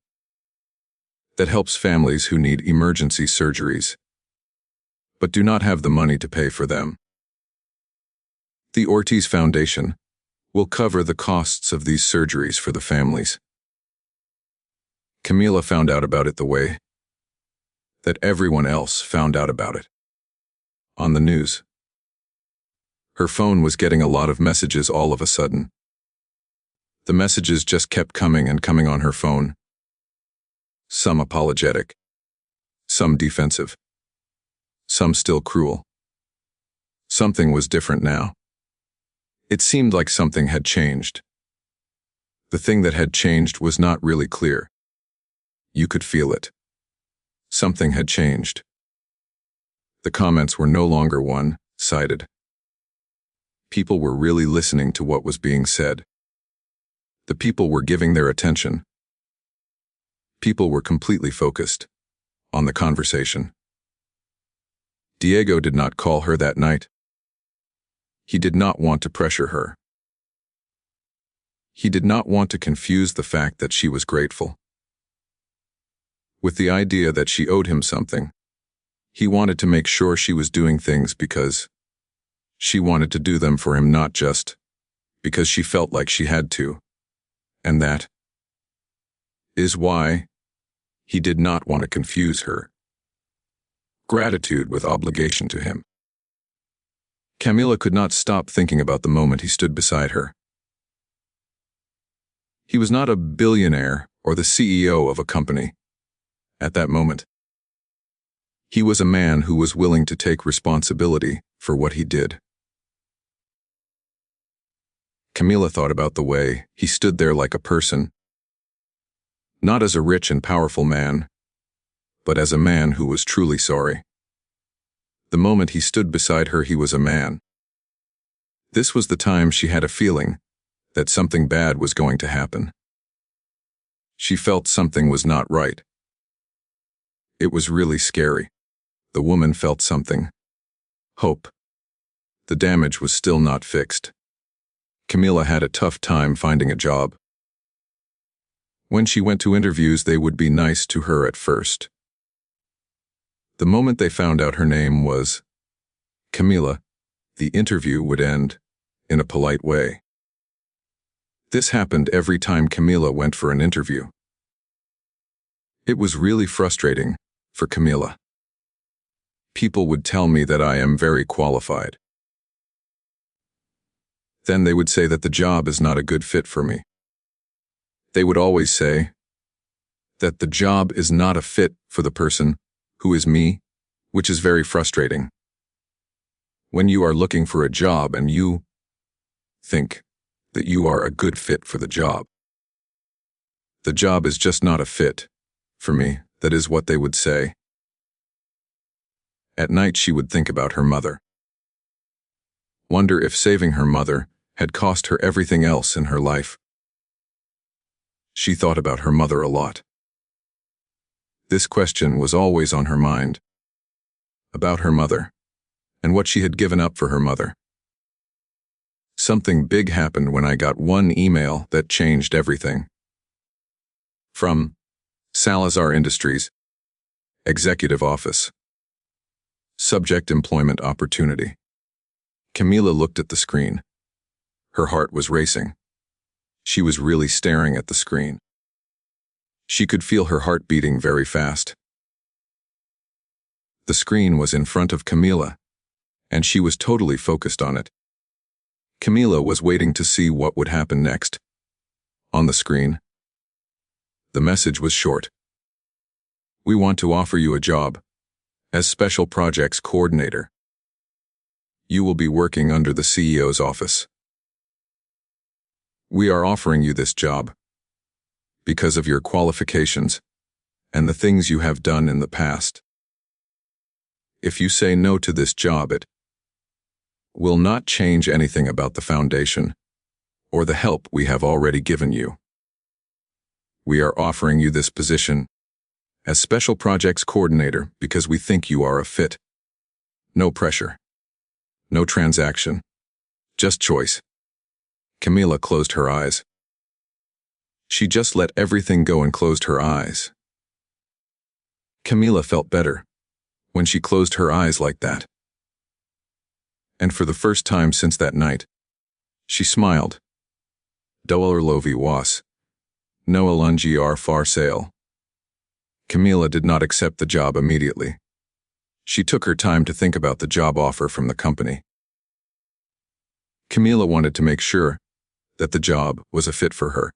that helps families who need emergency surgeries, but do not have the money to pay for them. The Ortiz Foundation will cover the costs of these surgeries for the families. Camila found out about it the way that everyone else found out about it. On the news. Her phone was getting a lot of messages all of a sudden. The messages just kept coming and coming on her phone. Some apologetic. Some defensive. Some still cruel. Something was different now. It seemed like something had changed. The thing that had changed was not really clear. You could feel it. Something had changed. The comments were no longer one-sided. People were really listening to what was being said. The people were giving their attention. People were completely focused on the conversation. Diego did not call her that night. He did not want to pressure her. He did not want to confuse the fact that she was grateful with the idea that she owed him something. He wanted to make sure she was doing things because she wanted to do them for him, not just because she felt like she had to. And that is why he did not want to confuse her gratitude with obligation to him. Camila could not stop thinking about the moment he stood beside her. He was not a billionaire or the CEO of a company. At that moment, he was a man who was willing to take responsibility for what he did. Camila thought about the way he stood there like a person, not as a rich and powerful man, but as a man who was truly sorry. The moment he stood beside her, he was a man. This was the time she had a feeling that something bad was going to happen. She felt something was not right. It was really scary. The woman felt something. Hope. The damage was still not fixed. Camila had a tough time finding a job. When she went to interviews, they would be nice to her at first. The moment they found out her name was Camila, the interview would end in a polite way. This happened every time Camila went for an interview. It was really frustrating for Camila. People would tell me that I am very qualified. Then they would say that the job is not a good fit for me. They would always say that the job is not a fit for the person who is me, which is very frustrating. When you are looking for a job and you think that you are a good fit for the job is just not a fit for me. That is what they would say. At night she would think about her mother. Wonder if saving her mother had cost her everything else in her life. She thought about her mother a lot. This question was always on her mind. About her mother, and what she had given up for her mother. Something big happened when I got one email that changed everything. From Salazar Industries, Executive Office. Subject: employment opportunity. Camila looked at the screen. Her heart was racing. She was really staring at the screen. She could feel her heart beating very fast. The screen was in front of Camila, and she was totally focused on it. Camila was waiting to see what would happen next. On the screen, the message was short. We want to offer you a job as Special Projects Coordinator. You will be working under the CEO's office. We are offering you this job because of your qualifications and the things you have done in the past. If you say no to this job, it will not change anything about the foundation or the help we have already given you. We are offering you this position as Special Projects Coordinator because we think you are a fit. No pressure. No transaction. Just choice. Camila closed her eyes. She just let everything go and closed her eyes. Camila felt better when she closed her eyes like that. And for the first time since that night, she smiled. Dollar lovi was. No alungi far sale. Camila did not accept the job immediately. She took her time to think about the job offer from the company. Camila wanted to make sure that the job was a fit for her.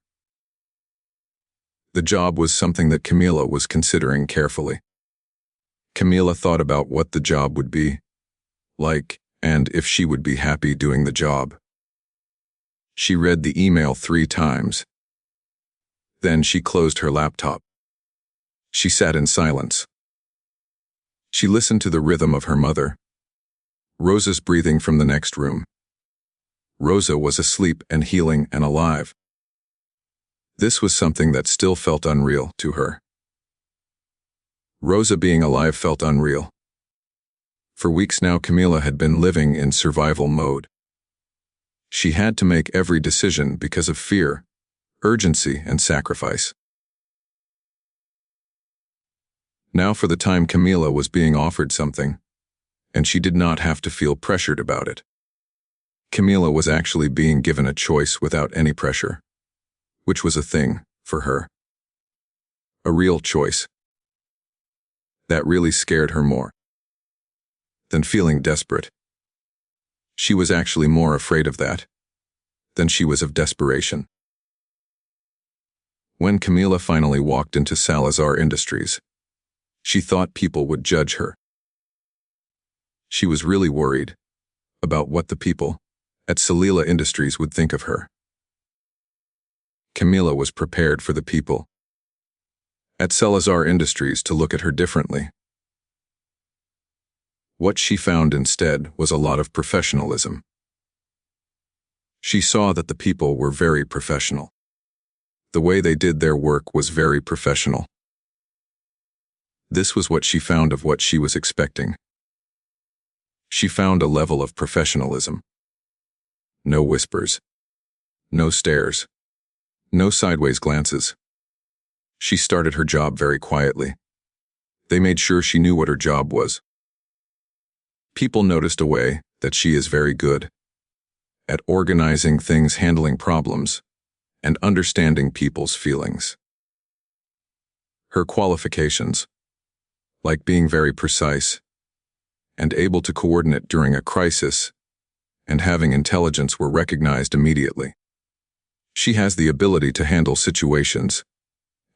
The job was something that Camila was considering carefully. Camila thought about what the job would be like and if she would be happy doing the job. She read the email 3 times. Then she closed her laptop. She sat in silence. She listened to the rhythm of her mother. Rosa's breathing from the next room. Rosa was asleep and healing and alive. This was something that still felt unreal to her. Rosa being alive felt unreal. For weeks now, Camila had been living in survival mode. She had to make every decision because of fear, urgency, and sacrifice. Now for the time Camila was being offered something, and she did not have to feel pressured about it. Camila was actually being given a choice without any pressure, which was a thing for her. A real choice. That really scared her more than feeling desperate. She was actually more afraid of that than she was of desperation. When Camila finally walked into Salazar Industries, she thought people would judge her. She was really worried about what the people at Salila Industries would think of her. Camila was prepared for the people at Salazar Industries to look at her differently. What she found instead was a lot of professionalism. She saw that the people were very professional. The way they did their work was very professional. This was what she found of what she was expecting. She found a level of professionalism. No whispers. No stares. No sideways glances. She started her job very quietly. They made sure she knew what her job was. People noticed a way that she is very good at organizing things, handling problems, and understanding people's feelings. Her qualifications, like being very precise and able to coordinate during a crisis and having intelligence, were recognized immediately. She has the ability to handle situations,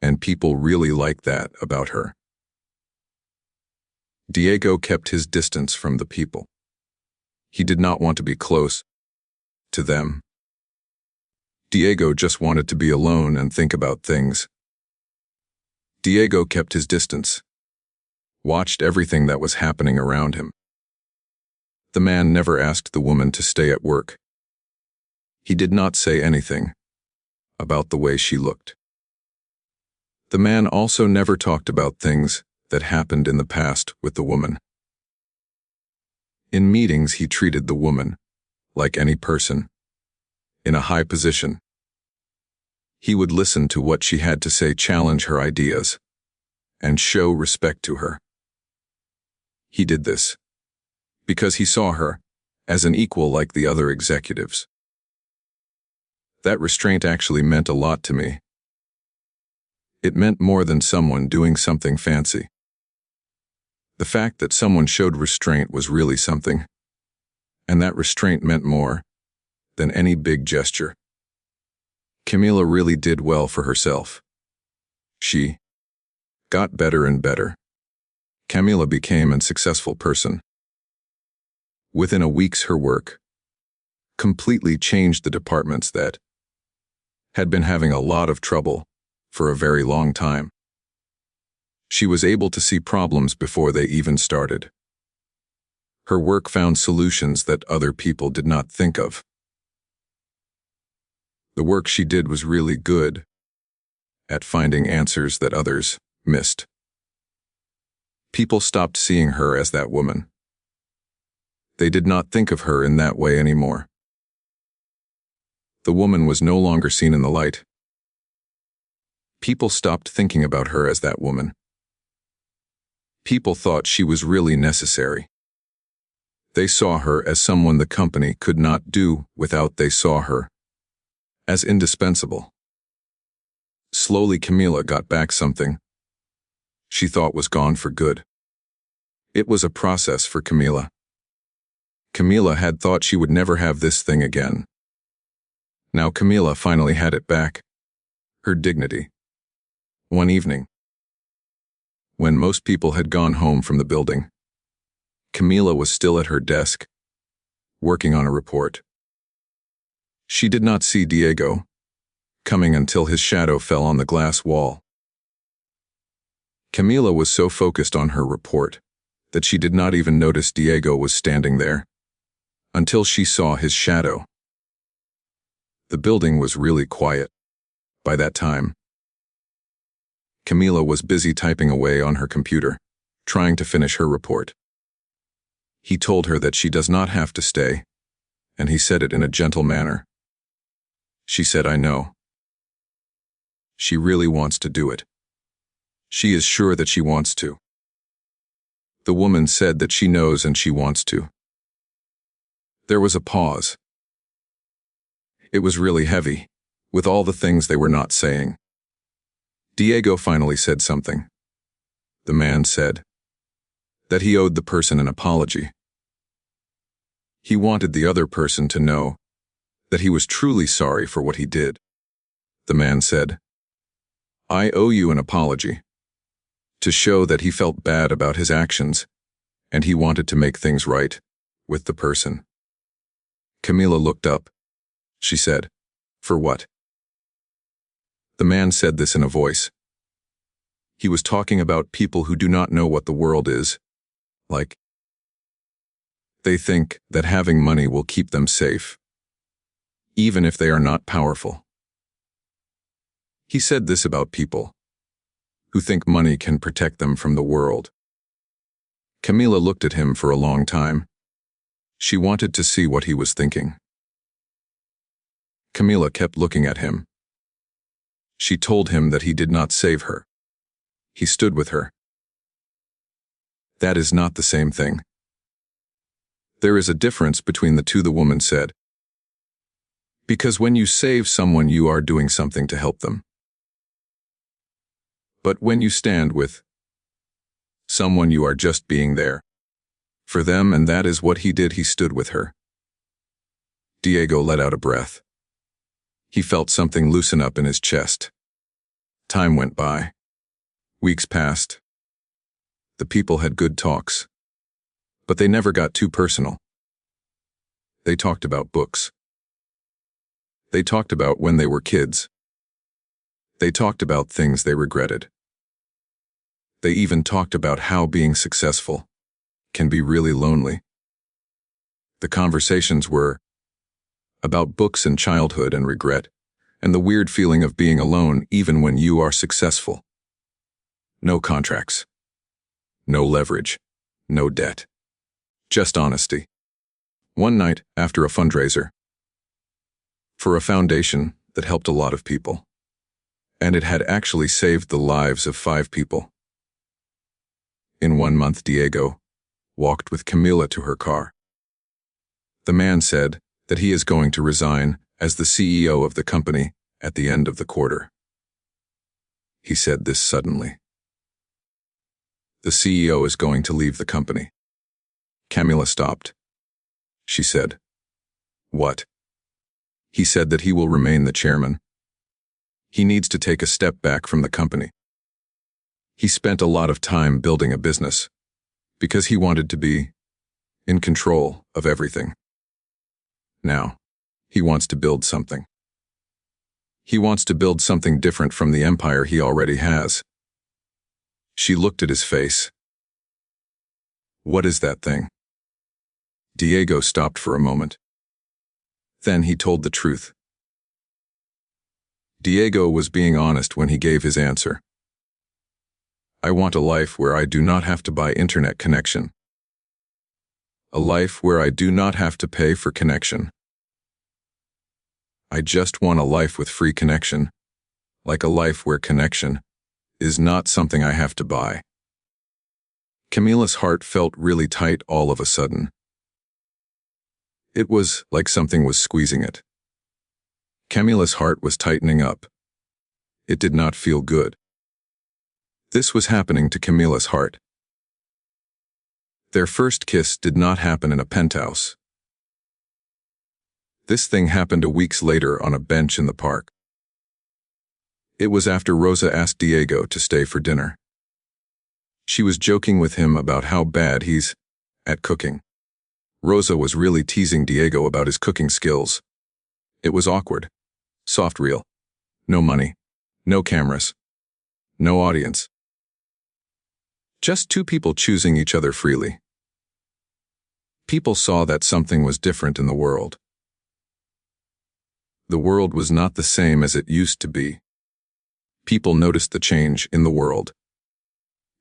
and people really like that about her. Diego kept his distance from the people. He did not want to be close to them. Diego just wanted to be alone and think about things. Diego kept his distance, watched everything that was happening around him. The man never asked the woman to stay at work. He did not say anything about the way she looked. The man also never talked about things that happened in the past with the woman. In meetings, he treated the woman like any person in a high position. He would listen to what she had to say, challenge her ideas, and show respect to her. He did this because he saw her as an equal like the other executives. That restraint actually meant a lot to me. It meant more than someone doing something fancy. The fact that someone showed restraint was really something, and that restraint meant more than any big gesture. Camila really did well for herself. She got better and better. Camila became a successful person. Within a week, her work completely changed the departments that had been having a lot of trouble for a very long time. She was able to see problems before they even started. Her work found solutions that other people did not think of. The work she did was really good at finding answers that others missed. People stopped seeing her as that woman. They did not think of her in that way anymore. The woman was no longer seen in the light. People stopped thinking about her as that woman. People thought she was really necessary. They saw her as someone the company could not do without. They saw her as indispensable. Slowly, Camila got back something she thought was gone for good. It was a process for Camila. Camila had thought she would never have this thing again. Now Camila finally had it back. Her dignity. One evening, when most people had gone home from the building, Camila was still at her desk, working on a report. She did not see Diego coming until his shadow fell on the glass wall. Camila was so focused on her report that she did not even notice Diego was standing there until she saw his shadow. The building was really quiet by that time. Camila was busy typing away on her computer, trying to finish her report. He told her that she does not have to stay, and he said it in a gentle manner. She said, "I know." She really wants to do it. She is sure that she wants to. The woman said that she knows and she wants to. There was a pause. It was really heavy, with all the things they were not saying. Diego finally said something. The man said that he owed the person an apology. He wanted the other person to know that he was truly sorry for what he did. The man said, "I owe you an apology," to show that he felt bad about his actions, and he wanted to make things right with the person. Camila looked up. She said, "For what?" The man said this in a voice. He was talking about people who do not know what the world is like. They think that having money will keep them safe, even if they are not powerful. He said this about people who think money can protect them from the world. Camila looked at him for a long time. She wanted to see what he was thinking. Camila kept looking at him. She told him that he did not save her. He stood with her. That is not the same thing. There is a difference between the two, the woman said. Because when you save someone, you are doing something to help them. But when you stand with someone, you are just being there for them, and that is what he did. He stood with her. Diego let out a breath. He felt something loosen up in his chest. Time went by. Weeks passed. The people had good talks, but they never got too personal. They talked about books. They talked about when they were kids. They talked about things they regretted. They even talked about how being successful can be really lonely. The conversations were about books and childhood and regret, and the weird feeling of being alone even when you are successful. No contracts. No leverage. No debt. Just honesty. One night, after a fundraiser for a foundation that helped a lot of people, and it had actually saved the lives of 5 people. In 1 month, Diego walked with Camila to her car. The man said that he is going to resign as the CEO of the company at the end of the quarter. He said this suddenly. The CEO is going to leave the company. Camila stopped. She said, "What?" He said that he will remain the chairman. He needs to take a step back from the company. He spent a lot of time building a business because he wanted to be in control of everything. Now, he wants to build something. He wants to build something different from the empire he already has. She looked at his face. What is that thing? Diego stopped for a moment. Then he told the truth. Diego was being honest when he gave his answer. I want a life where I do not have to buy internet connection. A life where I do not have to pay for connection. I just want a life with free connection, like a life where connection is not something I have to buy. Camila's heart felt really tight all of a sudden. It was like something was squeezing it. Camila's heart was tightening up. It did not feel good. This was happening to Camila's heart. Their first kiss did not happen in a penthouse. This thing happened weeks later on a bench in the park. It was after Rosa asked Diego to stay for dinner. She was joking with him about how bad he's at cooking. Rosa was really teasing Diego about his cooking skills. It was awkward. Soft reel. No money. No cameras. No audience. Just 2 people choosing each other freely. People saw that something was different in the world. The world was not the same as it used to be. People noticed the change in the world.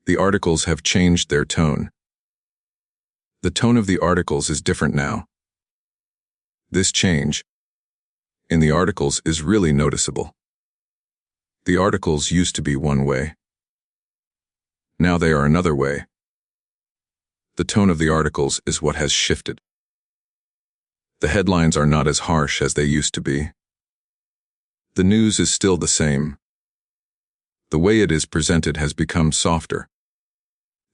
The articles have changed their tone. The tone of the articles is different now. This change in the articles is really noticeable. The articles used to be one way. Now they are another way. The tone of the articles is what has shifted. The headlines are not as harsh as they used to be. The news is still the same. The way it is presented has become softer.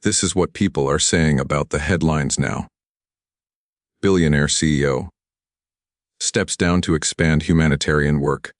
This is what people are saying about the headlines now. Billionaire CEO steps down to expand humanitarian work.